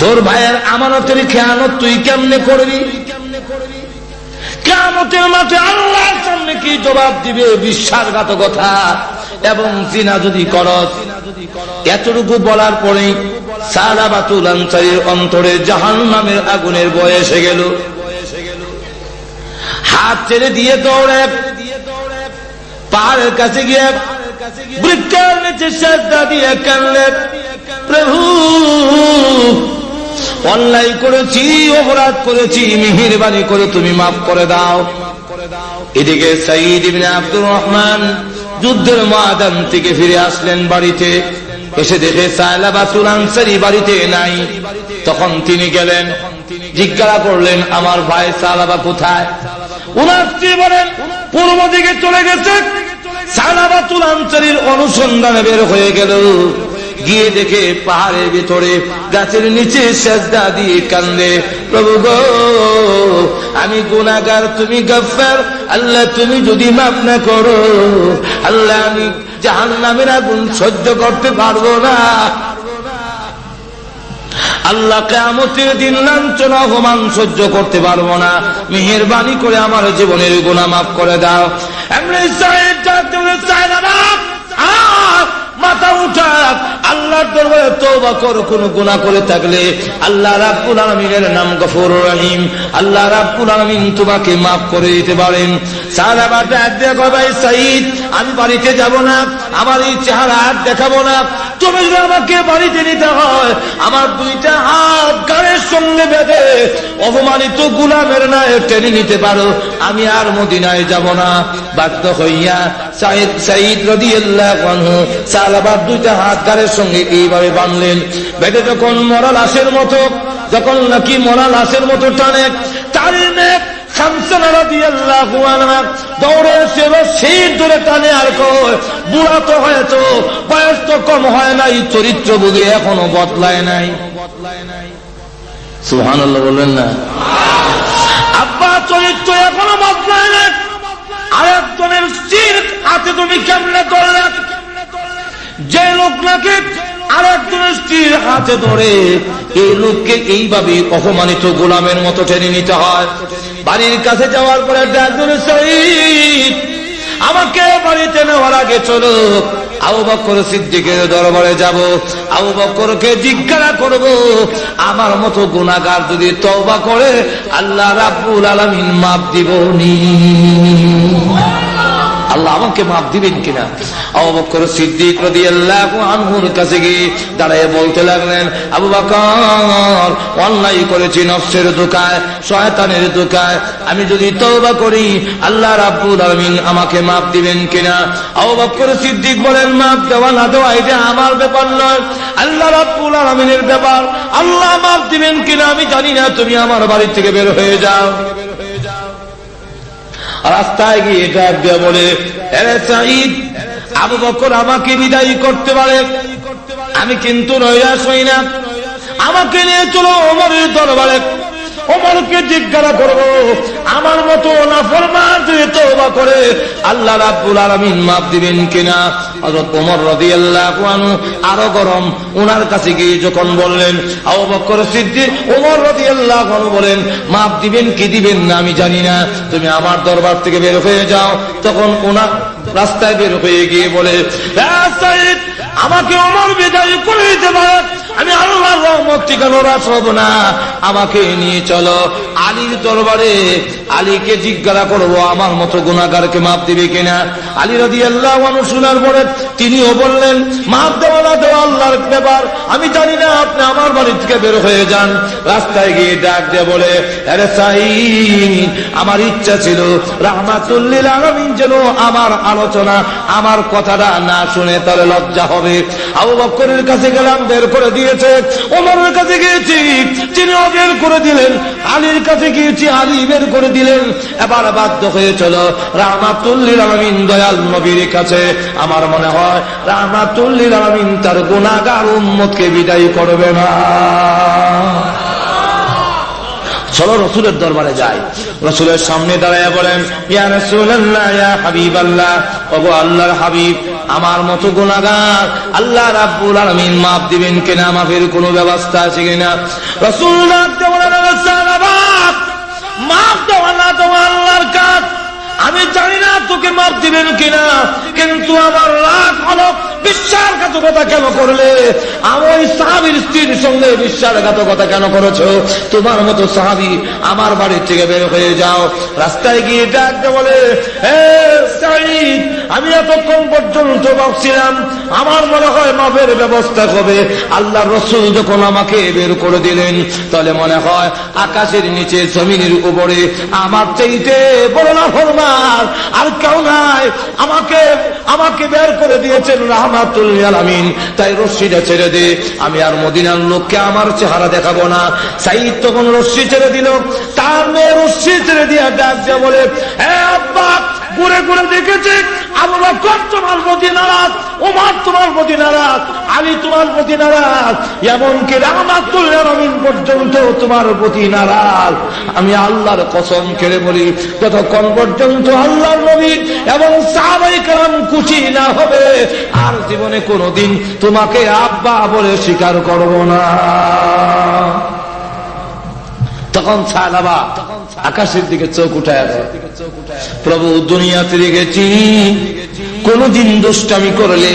তোর ভাইয়ের আমানতের খেয়ানত তুই কেমনে করবি? কিয়ামতের মাঠে আল্লাহর সামনে কি জবাব দিবে? বিশ্বাসঘাতকতা এবং জিনা যদি করস। এতটুকু বলার পরে সালাবাতুল আনসারীর অন্তরে জাহান্নামের আগুনের ভয় এসে গেল। হাত ছেড়ে দিয়ে দৌড়ে পাহাড়ের কাছে গিয়ে বৃক্ষের নিচে সেজদা দিয়ে কাঁদলেন, প্রভু অন্যায় করেছি, অপরাধ করেছি, মেহেরবানি করে তুমি মাফ করে দাও। এদিকে সাঈদ ইবনে আব্দুর রহমান যুদ্ধের ময়দান থেকে ফিরে আসলেন বাড়িতে, এসে দেখে সালাবাতুল আনসারী বাড়িতে নাই। তখন তিনি গেলেন, জিজ্ঞাসা করলেন আমার ভাই সালাবা কোথায়? ওনার স্ত্রী বলেন পূর্ব দিকে চলে গেছে। সালাবাতুল আনসারীর অনুসন্ধানে বের হয়ে গেল, গিয়ে দেখে পাহাড়ের ভিতরে গাছের নিচে সেজদা দিয়ে কান্দে, প্রভু গো আমি গুনাহগার, তুমি গফফার, আল্লাহ তুমি যদি মাফ না করো, আল্লাহ আমি জাহান্নামের আগুন সহ্য করতে পারবো না। আল্লাহ কিয়ামতের দিন লাঞ্ছনা অপমান সহ্য করতে পারবো না, মেহেরবানি করে আমার জীবনের গুনাহ মাফ করে দাও। এমনি সাইদ মাথা উঠা আল্লাহর দরবারে তওবা করো। কোন গুনাহ করে থাকলে আল্লাহ রাব্বুল আলামিনের নাম গফুরুর রহিম, আল্লাহ রাব্বুল আলামিন তোমাকে মাফ করে দিতে পারেন। সাহাবা ডাক দিয়ে কয়, ভাই সাইদ আমি বাড়িতে যাব না, আমার এই চেহারা আর দেখাবো না, তুমি যদি আমাকে বাড়িতে নিতে হয় আমার দুইটা হাত গাড়ির সঙ্গে বেঁধে অপমানিত গোলামের ন্যায় টেনে নিতে পারো, আমি আর মদিনায় যাব না। বাধ্য হইয়া সাইদ রাদিয়াল্লাহু আনহু সাহাবার দুইটা হাত গাড়ির সঙ্গে এইভাবে বাঁধলেন, বেঁধে যখন মরা লাশের মতো, যখন নাকি মরা লাশের মতো টানে, টানে খামসানা রাদিয়াল্লাহু আনহা দৌড়ে এসে রশিদ ধরে টানে আর কয়, বুড়া তো হয়তো, বয়স তো কম হয় নাই, চরিত্র বুঝি এখনো বদলায় নাই। সুবহানাল্লাহ বলবেন না? আব্বা চরিত্র এখনো বদলায় নাই, আরেকজনের স্ত্রীর হাতে তুমি কেমনে ধরলে? যে লোক নাকি আরেকজনের স্ত্রীর হাতে ধরে, এই লোককে এইভাবে অপমানিত গোলামের মতো টেনে নিতে হয়। বাড়ির কাছে যাওয়ার পরে ডাক দিল, সাইদ আমাকে বাড়িতে নেওয়ার আগে চলো আবু বকর সিদ্দিকের দরবারে যাব, আবু বকরকে জিজ্ঞাসা করব আমার মতো গুনাহগার যদি তওবা করে আল্লাহ রাব্বুল আলামিন মাফ দিবনি, আল্লাহ আমাকে মাফ দিবেন কিনা। আবু বকর সিদ্দিক রাদিয়াল্লাহু আনহুর কাছে গিয়ে দাঁড়িয়ে বলতে লাগলেন, আবু বকর অন্যায় করেছি নফসের ধোঁকায়, শয়তানের ধোঁকায়, আমি যদি তওবা করি আল্লাহ রাব্বুল আলামিন আমাকে মাফ দিবেন কিনা। আবু বকর সিদ্দিক বলেন, মাফ দেওয়া না দেওয়া এটা আমার ব্যাপার নয়, আল্লাহ রাব্বুল আলামিনের ব্যাপার, আল্লাহ মাফ দিবেন কিনা আমি জানি না, তুমি আমার বাড়ি থেকে বের হয়ে যাও। রাস্তায় গিয়ে ডাক দিয়ে বলে, আরে সাইদ আবু বকর আমাকে বিদায় করতে পারে, আমি কিন্তু নৈরাশ হই না, আমাকে নিয়ে চলো ওমরের দরবারে, ওমরকে জিজ্ঞাসা করব আমার মতো নাফরমান যদি তওবা করে আল্লাহ রাব্বুল আলামিন মাফ দিবেন কিনা। হযরত ওমর রাদিয়াল্লাহু আনহু আরো গরম, ওনার কাছে গিয়ে যখন বললেন, আবু বকর সিদ্দিক ওমর রাদিয়াল্লাহু আনহু বলেন, মাফ দিবেন কি দিবেন না আমি জানি না, তুমি আমার দরবার থেকে বের হয়ে যাও। তখন ওনার রাস্তায় বের হয়ে গিয়ে বলে, সাইদ আমাকে ওমর বিদায় করে দিতে পারে, আমি আল্লাহর রহমত থেকে নারাজ হব না, আমাকে নিয়ে চলো আলীর দরবারে, আলীকে জিজ্ঞাসা করব আমার মতো গুনাহগারকে মাফ দিবে কিনা। আলী রাদিয়াল্লাহু আনহু শোনার পরে তিনিও বললেন, মাফ দেওয়া না দেওয়া আল্লাহর ব্যাপার, আমি জানি না, আপনি আমার বাড়ি থেকে বের হয়ে যান। রাস্তায় গিয়ে ডাক দিয়ে বলে, আরে সাইদ আমার ইচ্ছা ছিল রাহমাতুল লিল আলামিন যেন আমার আলোচনা আমার কথাটা না শুনে তাহলে লজ্জা হবে। আবু বকরের কাছে গেলাম, বের করে দিয়েছে, ওমরের কাছে গিয়েছি তিনিও বের করে দিলেন, আলীর কাছে গিয়েছি আলী বের করে দিলেন। এবার বাধ্য হয়ে চলো রাহমাতুল লিল আলামিন দয়াল নবীর কাছে। আমার মনে হয় রাহমাতুল লিল আলামিন তার গুনাহগার উম্মতকে বিদায় করবে না। চলো রসুলের দরবারে যাই। রসুলের সামনে দাঁড়ায় বলেন, ইয়া রাসূলুল্লাহ ইয়া হাবিবাল্লাহ, ওগো আল্লাহর হাবিব আমার মতো গুনাহগার আল্লাহ রাব্বুল আলামিন মাফ দিবেন কিনা, মাফের কোনো ব্যবস্থা আছে কিনা। রাসূল বলেন, মাফ দেওয়া না দেওয়া আল্লাহর কাজ, আমি জানি না তোকে মাফ দিবেন কিনা, কিন্তু আমার রাগ হলো বিশ্বাসঘাতকতা কেন করলে, আমার সাহাবীর স্ত্রীর সঙ্গে বিশ্বাসঘাতকতা কেন করেছো, তোমার মতো সাহাবী আমার বাড়ি থেকে বের হয়ে যাও। রাস্তায় গিয়ে ডাকতে বলে, হে সাইদ আমি এতক্ষণ পর্যন্ত ভাবছিলাম আমার মনে হয় মাফের ব্যবস্থা হবে, আল্লাহ রসুল যখন আমাকে বের করে দিলেন তাহলে মনে হয় আকাশের নিচে জমিনের উপরে আমার চাইতে বড় নাফরমান আর কেউ নাই, আমাকে বের করে দিয়েছেন রাহমাতুল লিল আলামিন, তাই রশ্মিটা ছেড়ে দে, আমি আর মদিনার লোককে আমার চেহারা দেখাবো না। সাইদ তখন রশ্মি ছেড়ে দিল, তার মেয়ে রশ্মি ছেড়ে দিয়ে ডাক দিয়ে বলে, হে আব্বা ঘুরে ঘুরে দেখেছে আবু বকর তোমার প্রতি নারাজ, ওমর তোমার প্রতি নারাজ, আলী তোমার প্রতি নারাজ, এমনকি রাহমাতুল আলামিন পর্যন্ত তোমার প্রতি নারাজ। আমি আল্লাহর কসম খেয়ে বলি, যতক্ষণ পর্যন্ত আল্লাহর নবী এবং সাহাবায়ে কেরাম খুশি না হবে, আর জীবনে কোনোদিন তোমাকে আব্বা বলে স্বীকার করব না। তখন সাহাবা আকাশের দিকে চোখ উঠায় আছে, প্রভু দুনিয়াতে রেখেছি কোনদিন দুষ্টামি করলে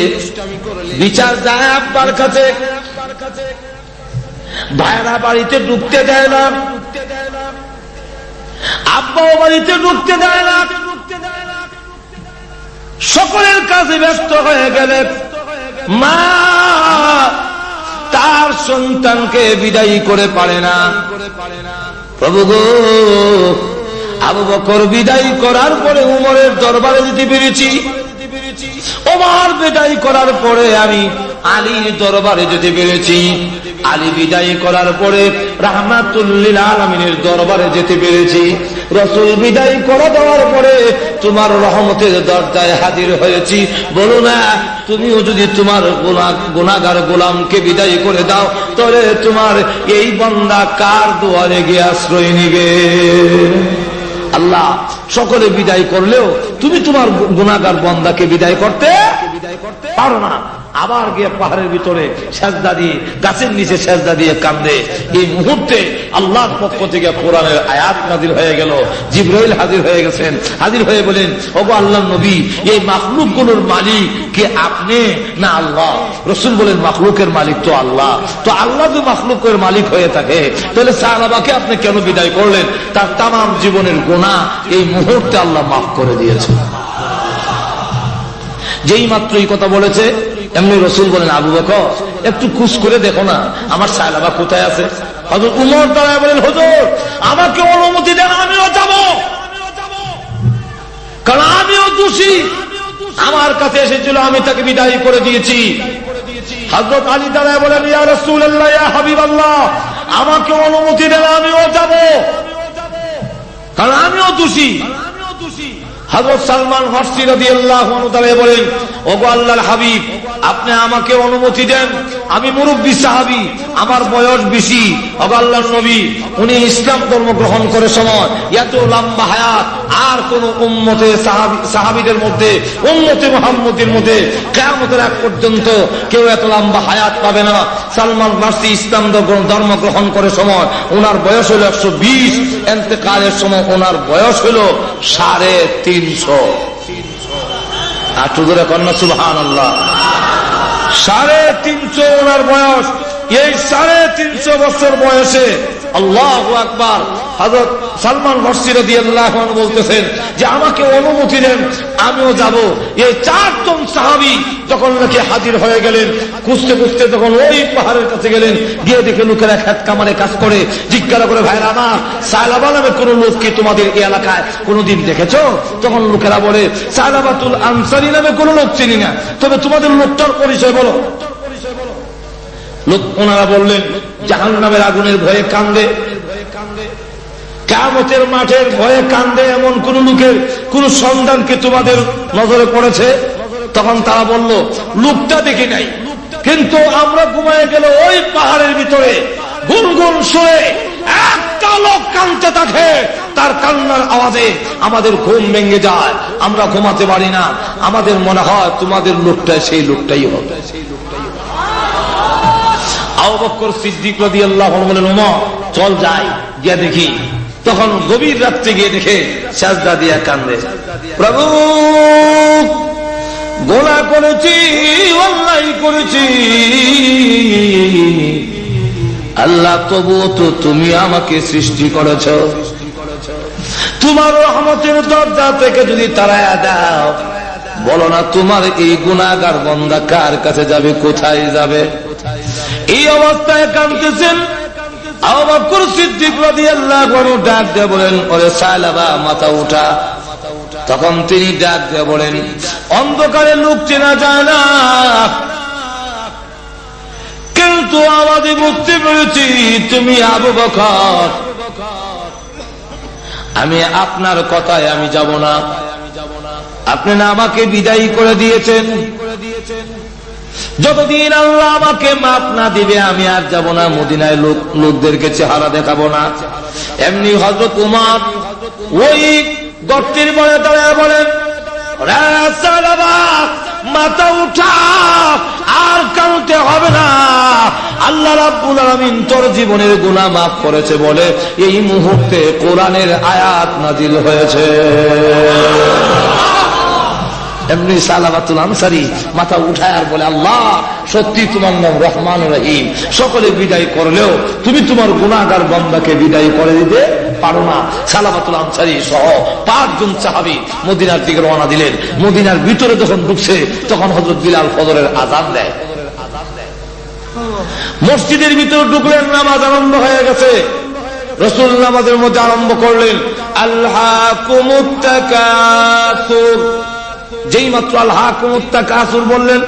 বিচার যায় আব্বার কাছে, ভাইরা বাড়িতে ঢুকতে দেয় না, আব্বাও বাড়িতে ঢুকতে দেয় না, সকলের কাছে ব্যস্ত হয়ে গেলে মা তার সন্তানকে বিদায়ী করে পারে না। প্রভু গো, আবু বকর বিদায় করার পরে উমরের দরবারে যেতে পেরেছি, ওমর বিদায় করার পরে আমি আলীর দরবারে যেতে পেরেছি, আলী বিদায় করার পরে রাহমাতুল লিল আলামিনের দরবারে যেতে পেরেছি, রাসূল বিদায় করে দেওয়ার পরে তোমার রহমতের দরজায় হাজির হয়েছি। বলো না, তুমিও যদি তোমার গুনাহগার গোলামকে বিদায় করে দাও, তাহলে তোমার এই বান্দা কার দুয়ারে গিয়ে আশ্রয় নিবে? আল্লাহ সকলে বিদায় করলেও তুমি তোমার গুনাহগার বান্দাকে বিদায় করতে পারো না। আবার গিয়ে পাহাড়ের ভিতরে সেজদা দিয়ে, গাছের নিচে সেজদা দিয়ে কান্দে। এই মুহূর্তে আল্লাহর পক্ষ থেকে কোরআনের আয়াত নাযিল হয়ে গেল, জিবরাইল হাজির হয়ে গেছেন, হাজির হয়ে বলেন, ওগো আল্লাহর নবী, এই মাখলুকগুলোর মালিক কে আপনি না আল্লাহ? রাসূল বলেন, মাখলুকের মালিক তো আল্লাহ। তো আল্লাহ যদি মাখলুকের মালিক হয়ে থাকে, তাহলে সাহাবাকে আপনি কেন বিদায় করলেন? তার তামাম জীবনের গুনাহ এই মুহূর্তে আল্লাহ মাফ করে দিয়েছেন। যেই মাত্র এই কথা বলেছে, এমনি রাসূল বলেন, আবু বকর একটু খুশ করে দেখো না আমার সাহাবা কোথায় আছে। হযরত উমর দাঁড়ায় বলেন, হুজুর আমাকে অনুমতি দেন, আমিও যাব, কারণ আমিও দোষী, আমার কাছে এসেছিল, আমি তাকে বিদায় করে দিয়েছি। হযরত আলী দাঁড়ায় বলেন, ইয়া রাসূলুল্লাহ, ইয়া হাবিবাল্লাহ, আমাকে অনুমতি দেন, আমিও যাব, কারণ আমিও দোষী। হযরত সালমান ফারসি রাদিয়াল্লাহু আনহু দাঁড়িয়ে বলেন, ওগো আল্লাহর হাবিব, আপনি আমাকে অনুমতি দেন, আমি মুরব্বী সাহাবী, আমার বয়স বেশি। ওগো আল্লাহর নবী, উনি ইসলাম ধর্ম গ্রহণ করে সময় এত লম্বা হায়াত আর কোন উম্মতে সাহাবীদের মধ্যে, উম্মতে মুহাম্মদের মধ্যে কিয়ামতের আগ পর্যন্ত কেউ এত লম্বা হায়াত পাবে না। সালমান ফারসি ইসলাম ধর্ম গ্রহণ করে সময় ওনার বয়স হলো 120, ইন্তেকালের সময় ওনার বয়স হলো 350। আটু ধরে কন্যা সুবহানাল্লাহ, 350 ওনার বয়স। এই 350 বছর বয়সে আল্লাহু আকবার, হযরত সালমান ফারসি রাদিয়াল্লাহু আনহু বলতেছেন যে আমাকে অনুমতি দেন, আমিও যাব। এই 4 জন সাহাবী যখন নাকি হাজির হয়ে গেলেন, খুঁজতে খুঁজতে যখন ওই পাহাড়ের কাছে গেলেন, গিয়ে দেখে লোকেরা খেত কামারে কাজ করে। জিজ্ঞাসা করে, ভাইরা আমার, সালাবা নামে কোন লোক কি তোমাদের এই এলাকায় কোনদিন দেখেছো? তখন লোকেরা বলে, সালাবাতুল আনসারী নামে কোন লোক চিনি না, তবে তোমাদের লোকটার পরিচয় বলো। লোক ওনারা বললেন, জাহান্নামের আগুনের ভয়ে কান্দে, কিয়ামতের মাঠের ভয়ে কান্দে, এমন কোন লোকের কোন সন্ধানকে তোমাদের নজরে পড়েছে? তখন তারা বলল, লোকটা দেখি নাই, কিন্তু আমরা ঘুমায় গেল ওই পাহাড়ের ভিতরে গুনগুন সুরে একটা লোক কাঁদতে থাকে, তার কান্নার আওয়াজে আমাদের ঘুম ভেঙে যায়, আমরা ঘুমাতে পারি না, আমাদের মনে হয় তোমাদের লোকটা সেই লোকটাই হবে। আবু বকর সিদ্দিক রাদিয়াল্লাহু আনহু বলেন, ওমর চল যাই, গিয়ে দেখি। তখন গভীর রাত্রে গিয়ে দেখে সাজদা দিয়া কান্দে, প্রভু গোনা করেছি, অন্যায় করেছি আল্লাহ, তবুও তো তুমি আমাকে সৃষ্টি করেছ, তোমার রহমতের দরজা থেকে যদি তাড়ায়া দাও, বলো না তোমার এই গুনাহগার বান্দা কার কাছে যাবে, কোথায় যাবে? এই অবস্থায় কাঁদতেছেন। আবু বকর সিদ্দিক রাদিয়াল্লাহু আনহু ডাক দিয়ে বলেন, ওরে সালাবা, মাথা উঠা। তখন তিনি ডাক দিয়ে বলেন, অন্ধকারে লোক চেনা যায় না, কিন্তু আওয়াজে বুঝতে পেরেছি তুমি আবু বকর। আমি আপনার কথায় আমি যাব না, আপনি না আমাকে বিদায়ী করে দিয়েছেন, যতদিন আল্লাহ আমাকে মাফ না দিবে আমি আর যাব না মদিনায়, লোকদেরকে চেহারা দেখাবো না। এমনি হযরত উমর ওই গর্তের বলে দাঁড়ায় বলেন, মাথা উঠা, আর কাঁদতে হবে না, আল্লাহ রাব্বুল আলামিন তোর জীবনের গুনাহ মাফ করেছে বলে এই মুহূর্তে কোরআনের আয়াত নাজিল হয়েছে। এমনি সালাবাতুল আনসারী মাথা উঠায় আর বলে, আল্লাহ সত্যি তোমার নাম রহমান রহিম, সকলে বিদায় করলেও তুমি তোমার গুনাহগার বান্দাকে বিদায় করে দিতে পারো না। সালাবাতুল আনসারী সহ 5 জন সাহাবী মদিনার দিকে রওনা দিলেন। মদিনার ভিতরে যখন ঢুকছে তখন হযরত বিলাল ফজরের আযান দেয়। মসজিদের ভিতরে ঢুকলেন, নামাজ আরম্ভ হয়ে গেছে। রাসূল নামাজের মধ্যে আরম্ভ করলেন, আলহাকুমুত তাকাসুর। যেই মাত্র আলহাকুমুত তাকাসুর বললেন,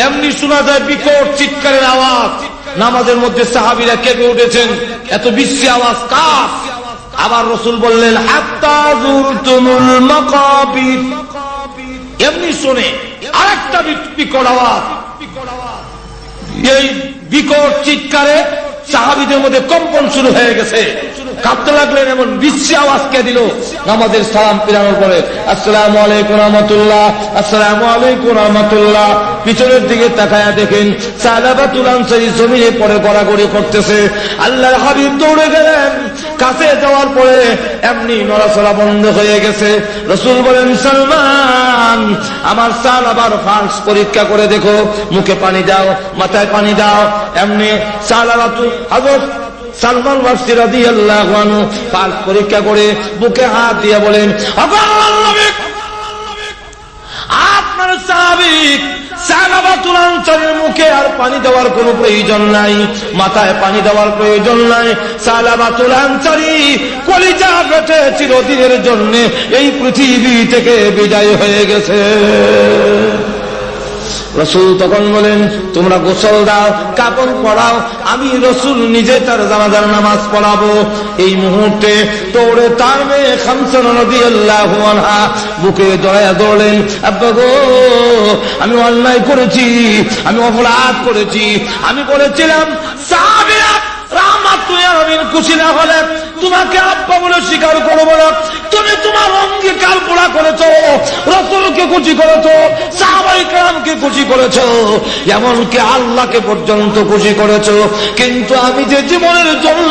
এমনি শোনা যায় বিকট চিৎকারের আওয়াজ। নামাজের মধ্যে সাহাবীরা কেঁপে উঠেছেন, এত বিশ্রী আওয়াজ কার? আবার রাসূল বললেন, হাত্তা যুরতুমুল মাকাবির। এমনি শুনে আরেকটা বিকট আওয়াজ। এই বিকট চিৎকারে সাহাবীদের মধ্যে কম্পন শুরু হয়ে গেছে, কাঁপতে লাগলেন। এমন বিশ্রী আওয়াজ কে দিল? নামাজের সালাম ফিরানোর পরে আসসালামু আলাইকুম রাহমাতুল্লাহ, আসসালামু আলাইকুম রাহমাতুল্লাহ। পিছনের দিকে তাকায়া দেখেন সালাবাতুল আনসারী জমিনে পড়ে গড়াগড়ি করতেছে। আল্লাহর হাবিব দৌড়ে গেলেন, কাছে যাওয়ার পরে এমনি নড়াচড়া বন্ধ হয়ে গেছে। রাসূল বলেন, সালমান আমার সালাবার ফাঁস পরীক্ষা করে দেখো, মুখে পানি দাও, মাথায় পানি দাও। এমনি সালাবাতু হযরত সালমান ফারসি রাদিয়াল্লাহু আনহু ফাঁস পরীক্ষা করে বুকে হাত দিয়ে বলেন, আপনার সাহাবী সালাবাতুল আনসারীর মুখে আর পানি দেওয়ার কোনো প্রয়োজন নাই, মাথায় পানি দেওয়ার প্রয়োজন নাই। সালাবাতুল আনসারী কলিজা ফেটে চিরদিনের জন্য এই পৃথিবী থেকে বিদায় হয়ে গেছে। রাসূল তখন বলেন, তোমরা গোসল দাও, কাপড় পরাও, আমি রাসূল নিজে তার জানাজার নামাজ পড়াবো। এই মুহূর্তে দৌড়ে তার মেয়ে খামসানা রাদিয়াল্লাহু আনহা বুকে জড়ায়া দৌড়লেন, আব্বা গো আমি অন্যায় করেছি, আমি অপরাধ করেছি, আমি বলেছিলাম সাহাবীরা রাহমাতুল আলামিন খুশি না হলে তোমাকে আব্বা বলে স্বীকার করবো না। তুমি তোমার অঙ্গীকার পুরা করেছো, রাসূলকে খুশি করেছো, সাহাবায়ে কেরামকে খুশি করেছো, এমনকি আল্লাহকে পর্যন্ত খুশি করেছো। কিন্তু আমি যে জীবনের জন্য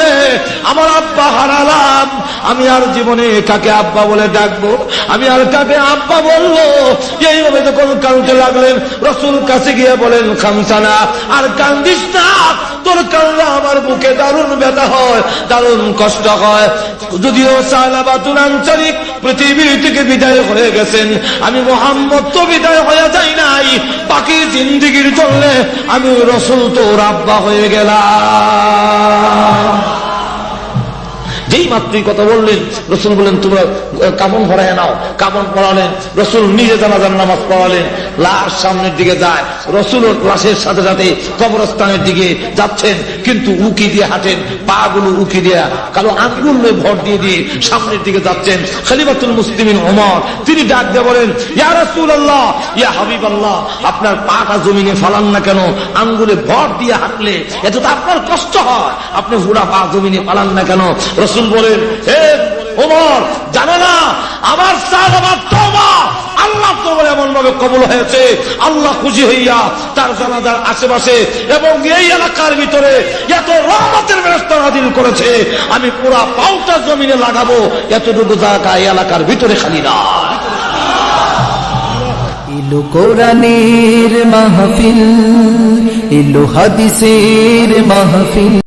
আমার আব্বা হারালাম, আমি আর জীবনে কাকে আব্বা বলে ডাকবো, আমি আর কাকে আব্বা বলবো? এইভাবে যখন কাঁদতে লাগলেন, রাসূল কাছে গিয়ে বলেন, খামসানা আর কান্দিস না, তোর কান্না আমার বুকে দারুণ ব্যথা হয়, দারুণ কষ্ট হয়। যদিও সালাবাতুল আনসারী পৃথিবী থেকে বিদায় হয়ে গেছেন, আমি মুহাম্মদ তো বিদায় হয়ে যাই নাই, বাকি জিন্দেগীর জন্য আমি রাসূল তোর আব্বা হয়ে গেলাম। যেই মাত্রই কথা বললেন, রাসূল বলেন, তোমরা কাফন পরায় নাও। কাফন পরালেন, রাসূল নিজে জানাজার নামাজ পড়ালেন। লাশ সামনের দিকে যায়, রাসূল লাশের সাথে সাথে কবরস্থানের দিকে যাচ্ছেন, কিন্তু উকি দিয়ে হাঁটেন, পা গুলো উকি দিয়ে কালো আঙ্গুল ভর দিয়ে দিয়ে সামনের দিকে যাচ্ছেন। খলিফাতুল মুসলিমিন ওমর তিনি ডাক দিয়ে বলেন, ইয়া রাসূলুল্লাহ, ইয়া হাবিবাল্লাহ, আপনার পাটা জমিনে ফালান না কেন? আঙ্গুলে ভর দিয়ে হাঁটলে এত তো আপনার কষ্ট হয়, আপনি পুরা পা জমিনে ফালান না কেন? রাসূল বলেন, হে ওমর, জানো না আমার সাহাবাত তওবা আল্লাহ তওবা এমন ভাবে কবুল হয়েছে, আল্লাহ খুশি হইয়া তার জানাজার আশেপাশে এবং এই এলাকার ভিতরে এত রহমতের ব্যবস্থা নাযিল করেছে, আমি পুরা পাউটা জমিনে লাগাবো, এতটুকু জায়গা এই এলাকার ভিতরে খালি না। ইলো কোরআনের মাহফিল, ইলো হাদিসের মাহফিল।